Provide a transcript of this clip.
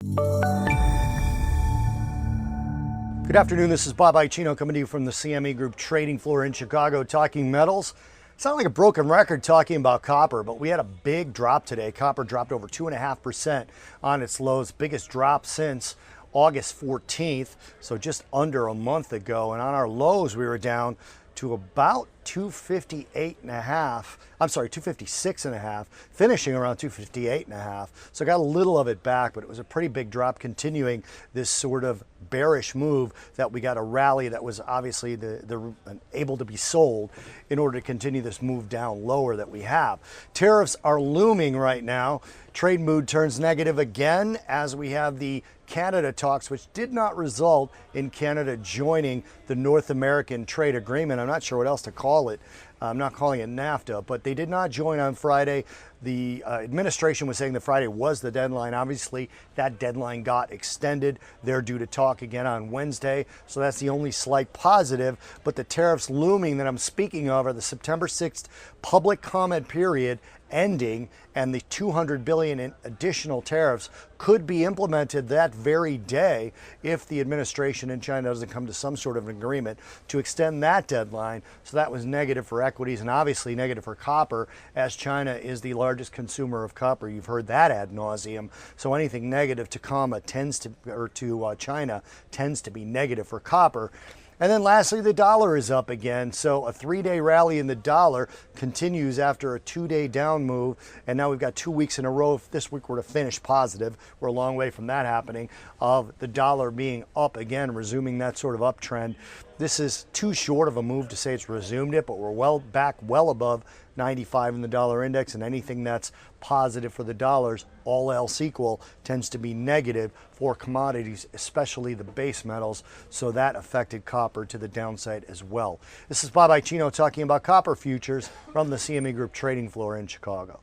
Good afternoon, this is Bob Iaccino coming to you from the CME Group trading floor in Chicago, talking metals. It's not like a broken record talking about copper, but we had a big drop today. Copper dropped over 2.5% on its lows, biggest drop since August 14th, so just under a month ago. And on our lows, we were down to about 256.5, finishing around 258.5. So got a little of it back, but it was a pretty big drop, continuing this sort of bearish move that we got a rally that was obviously able to be sold in order to continue this move down lower that we have. Tariffs are looming right now. Trade mood turns negative again as we have the Canada talks, which did not result in Canada joining the North American Trade Agreement. I'm not sure what else to call it. I'm not calling it NAFTA, but they did not join on Friday. The administration was saying that Friday was the deadline. Obviously, that deadline got extended. They're due to talk again on Wednesday, so that's the only slight positive. But the tariffs looming that I'm speaking of are the September 6th public comment period ending, and the $200 billion in additional tariffs could be implemented that very day if the administration in China doesn't come to some sort of an agreement to extend that deadline. So that was negative for equities and obviously negative for copper, as China is the largest consumer of copper. You've heard that ad nauseum. So anything negative to China tends to be negative for copper. And then lastly, the dollar is up again. So a 3-day rally in the dollar continues after a 2-day down move. And now we've got 2 weeks in a row, if this week were to finish positive, we're a long way from that happening, of the dollar being up again, resuming that sort of uptrend. This is too short of a move to say it's resumed it, but we're well above 95 in the dollar index, and anything that's positive for the dollars, all else equal, tends to be negative for commodities, especially the base metals. So that affected copper to the downside as well. This is Bob Iaccino talking about copper futures from the CME Group trading floor in Chicago.